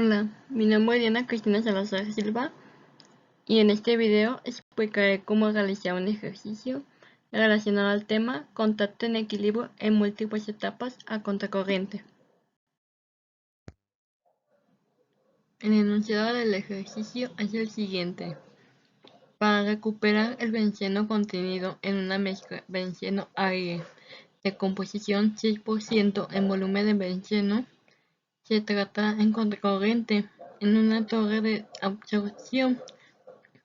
Hola, mi nombre es Diana Cristina Salazar Silva y en este video explicaré cómo realizar un ejercicio relacionado al tema contacto en equilibrio en múltiples etapas a contracorriente. El enunciado del ejercicio es el siguiente. Para recuperar el benceno contenido en una mezcla benceno-aire de composición 6% en volumen de benceno, se trata en contracorriente en una torre de absorción,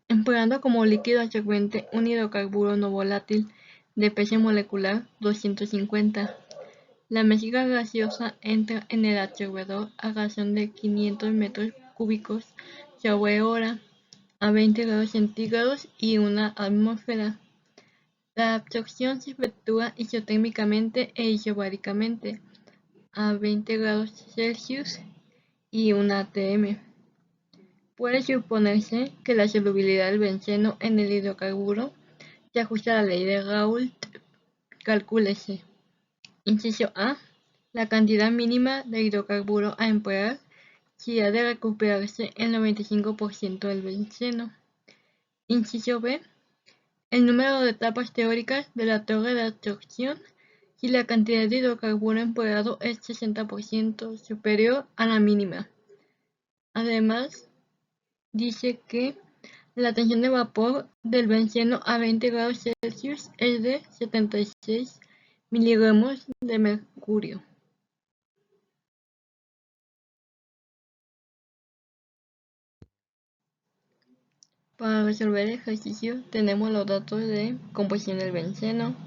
empleando como líquido absorbente un hidrocarburo no volátil de peso molecular 250. La mezcla gaseosa entra en el absorbedor a razón de 500 metros cúbicos sobre hora a 20 grados centígrados y una atmósfera. La absorción se efectúa isotérmicamente e isobáricamente a 20 grados Celsius y 1 atm. Puede suponerse que la solubilidad del benceno en el hidrocarburo se ajusta a la ley de Raoult. Calcúlese. Inciso A. La cantidad mínima de hidrocarburo a emplear si ha de recuperarse el 95% del benceno. Inciso B. El número de etapas teóricas de la torre de absorción si la cantidad de hidrocarburo empleado es 60% superior a la mínima. Además, dice que la tensión de vapor del benceno a 20 grados Celsius es de 76 miligramos de mercurio. Para resolver el ejercicio tenemos los datos de composición del benceno,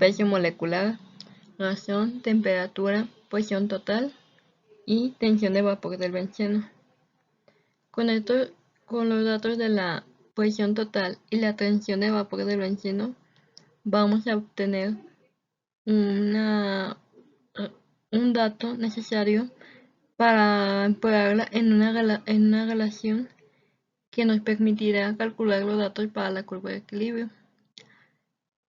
peso molecular, razón, temperatura, presión total y tensión de vapor del benceno. Con los datos de la presión total y la tensión de vapor del benceno, vamos a obtener un dato necesario para emplearla en una relación que nos permitirá calcular los datos para la curva de equilibrio.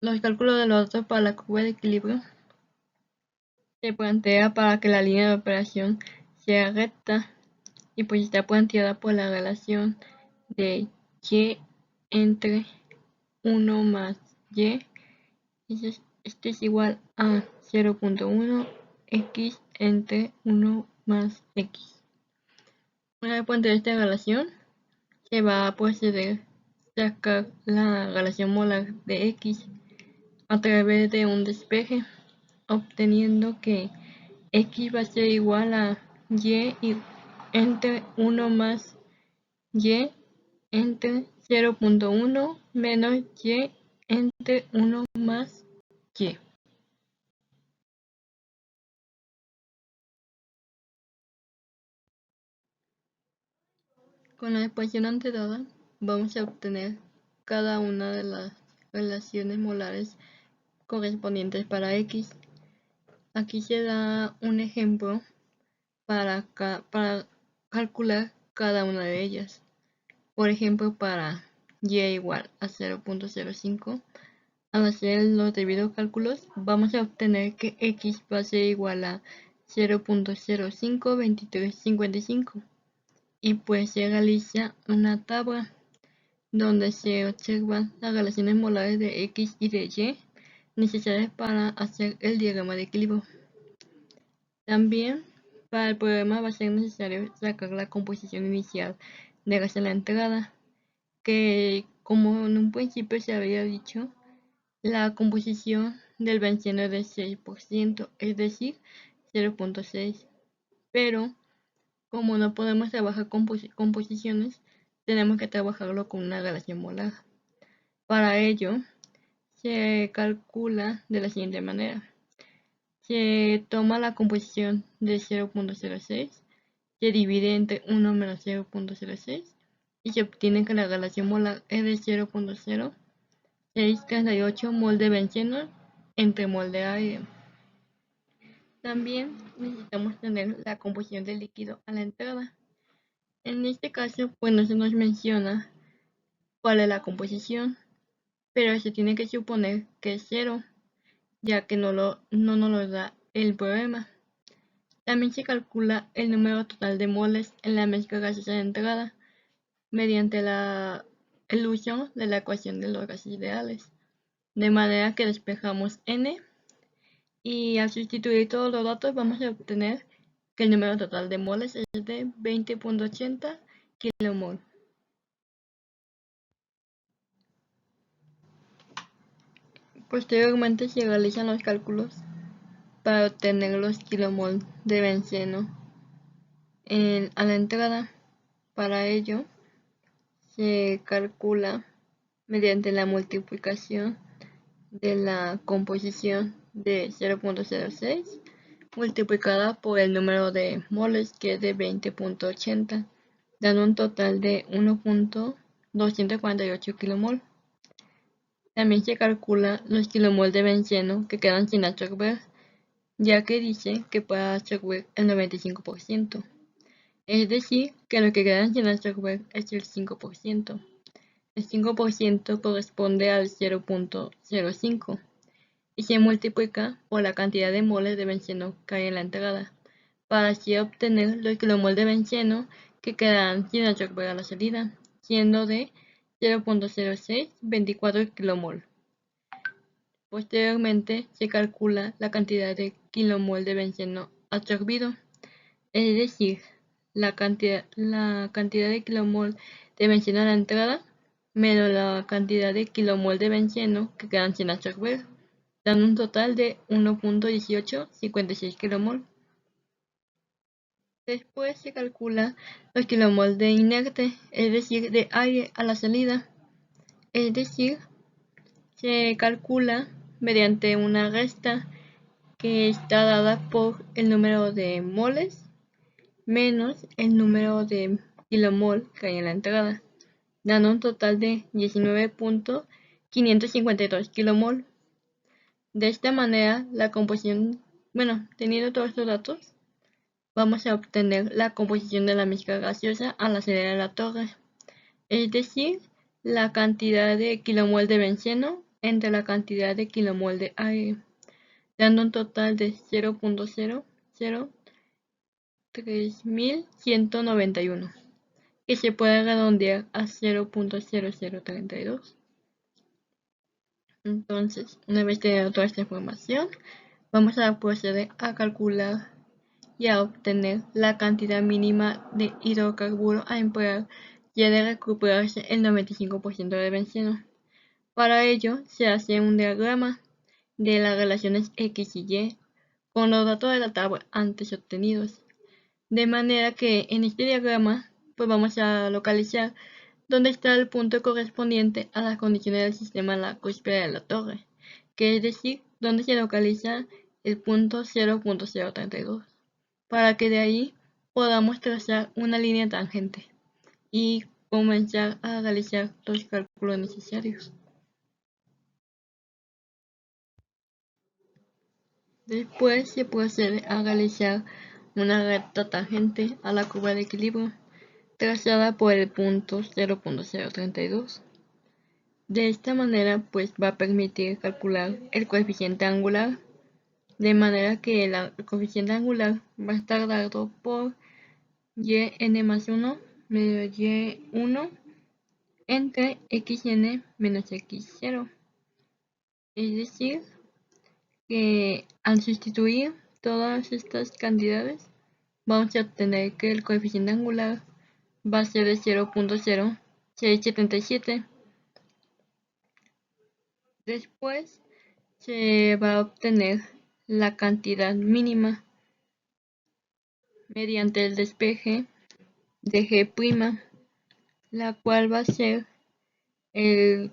Los cálculos de los datos para la curva de equilibrio se plantea para que la línea de operación sea recta y pues está planteada por la relación de y entre 1 más y. Este es igual a 0.1 x entre 1 más x. Una vez planteada esta relación, se va a proceder a sacar la relación molar de x a través de un despeje, obteniendo que x va a ser igual a y entre 1 más y entre 0.1 menos y entre 1 más y. Con la expresión antedada vamos a obtener cada una de las relaciones molares correspondientes para x. Aquí se da un ejemplo para calcular cada una de ellas. Por ejemplo, para y igual a 0.05, al hacer los debidos cálculos, vamos a obtener que x va a ser igual a 0.052355. Y pues se realiza una tabla donde se observan las relaciones molares de x y de y necesarias para hacer el diagrama de equilibrio. También para el problema va a ser necesario sacar la composición inicial de gas en la entrada, que como en un principio se había dicho, la composición del benceno es de 6%, es decir, 0.6, pero como no podemos trabajar composiciones, tenemos que trabajarlo con una relación molar. Para ello, se calcula de la siguiente manera. Se toma la composición de 0.06, se divide entre 1 menos 0.06 y se obtiene que la relación molar es de 0.0638 mol de benceno entre mol de aire. También necesitamos tener la composición del líquido a la entrada. En este caso, pues no se nos menciona cuál es la composición, pero se tiene que suponer que es 0, ya que no nos lo da el problema. También se calcula el número total de moles en la mezcla gaseosa de entrada mediante el uso de la ecuación de los gases ideales, de manera que despejamos n y al sustituir todos los datos vamos a obtener que el número total de moles es de 20.80 kilomol. Posteriormente se realizan los cálculos para obtener los kilomol de benceno a la entrada. Para ello se calcula mediante la multiplicación de la composición de 0.06 multiplicada por el número de moles, que es de 20.80, dando un total de 1.248 kilomol. También se calcula los kilomol de benceno que quedan sin absorber, ya que dice que puede absorber el 95%. Es decir, que lo que quedan sin absorber es el 5%. El 5% corresponde al 0.05 y se multiplica por la cantidad de moles de benceno que hay en la entrada, para así obtener los kilomol de benceno que quedan sin absorber a la salida, siendo de 0.0624 kilomol. Posteriormente se calcula la cantidad de kilomol de benceno absorbido, es decir, la cantidad de kilomol de benceno a la entrada menos la cantidad de kilomol de benceno que quedan sin absorber, dando un total de 1.1856 kilomol. Después se calcula los kilomol de inerte, es decir, de aire a la salida, es decir, se calcula mediante una resta que está dada por el número de moles menos el número de kilomol que hay en la entrada, dando un total de 19.552 kilomol. De esta manera, la composición, teniendo todos estos datos, vamos a obtener la composición de la mezcla gaseosa a la salida de la torre, es decir, la cantidad de kilomol de benceno entre la cantidad de kilomol de aire, dando un total de 0.003.191, que se puede redondear a 0.0032. Entonces, una vez teniendo toda esta información, vamos a proceder a calcular y a obtener la cantidad mínima de hidrocarburo a emplear y ha de recuperarse el 95% de benceno. Para ello se hace un diagrama de las relaciones X y Y con los datos de la tabla antes obtenidos, de manera que en este diagrama pues vamos a localizar dónde está el punto correspondiente a las condiciones del sistema en la cúspide de la torre, que es decir, dónde se localiza el punto 0.032, para que de ahí podamos trazar una línea tangente y comenzar a realizar los cálculos necesarios. Después se procede a realizar una recta tangente a la curva de equilibrio trazada por el punto 0.032. De esta manera pues va a permitir calcular el coeficiente angular, de manera que el coeficiente angular va a estar dado por yn+1 medio y1 entre xn menos x0. Es decir, que al sustituir todas estas cantidades vamos a obtener que el coeficiente angular va a ser de 0.0677. Después se va a obtener la cantidad mínima mediante el despeje de G', la cual va a ser el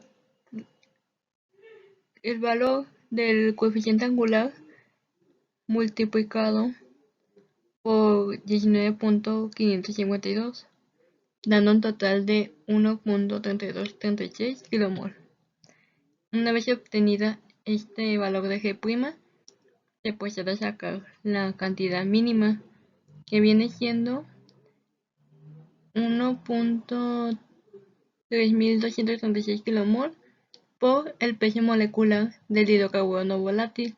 valor del coeficiente angular multiplicado por 19.552, dando un total de 1.3236 kilomol. Una vez obtenida este valor de G', se procede a sacar la cantidad mínima, que viene siendo 1.3236 kilomol por el peso molecular del hidrocarburo no volátil,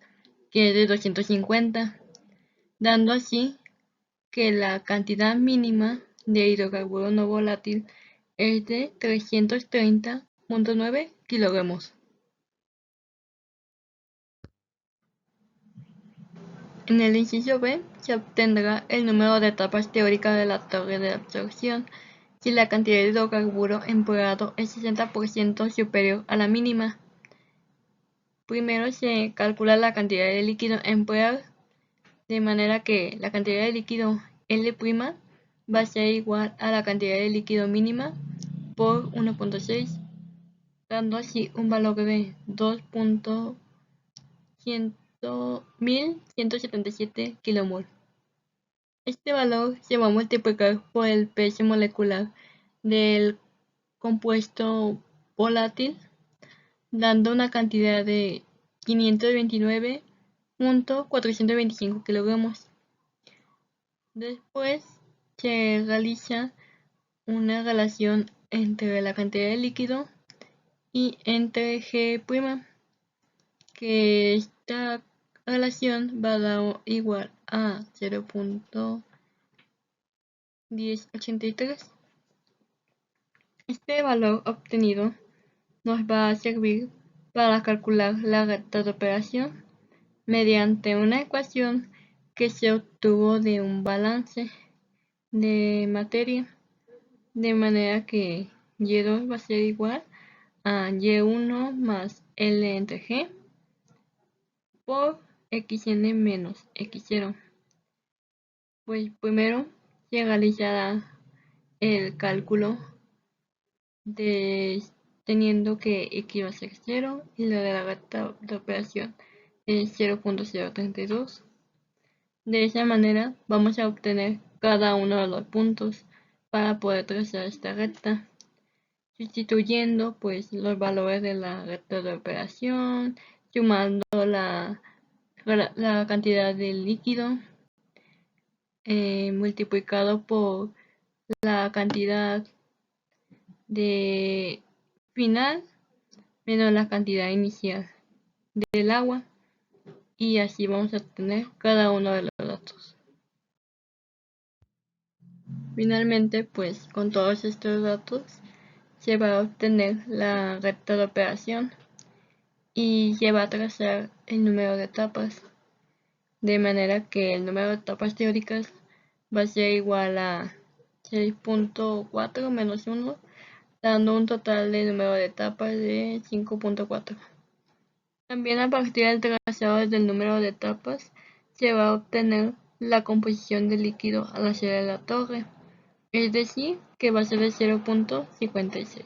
que es de 250, dando así que la cantidad mínima de hidrocarburo no volátil es de 330.9 kilogramos. En el inciso B se obtendrá el número de etapas teóricas de la torre de absorción si la cantidad de hidrocarburo empleado es 60% superior a la mínima. Primero se calcula la cantidad de líquido empleado, de manera que la cantidad de líquido L' va a ser igual a la cantidad de líquido mínima por 1.6, dando así un valor de 2.177 kmol. Este valor se va a multiplicar por el peso molecular del compuesto volátil, dando una cantidad de 529.425 kilogramos. Después se realiza una relación entre la cantidad de líquido y entre G', que esta relación va a dar igual a 0.1083. Este valor obtenido nos va a servir para calcular la recta de operación mediante una ecuación que se obtuvo de un balance de materia, de manera que Y2 va a ser igual a Y1 más L entre G por Xn menos X0. Pues primero se realizará el cálculo teniendo que X va a ser 0 y la de la recta de operación es 0.032. De esa manera vamos a obtener cada uno de los puntos para poder trazar esta recta, sustituyendo pues los valores de la recta de operación, sumando la cantidad de líquido multiplicado por la cantidad de final menos la cantidad inicial del agua, y así vamos a obtener cada uno de los datos. Finalmente, pues con todos estos datos se va a obtener la recta de operación y se va a trazar el número de etapas, de manera que el número de etapas teóricas va a ser igual a 6.4 menos 1, dando un total de número de etapas de 5.4. También a partir del trazado del número de etapas se va a obtener la composición del líquido al hacer la torre, es decir, que va a ser de 0.56.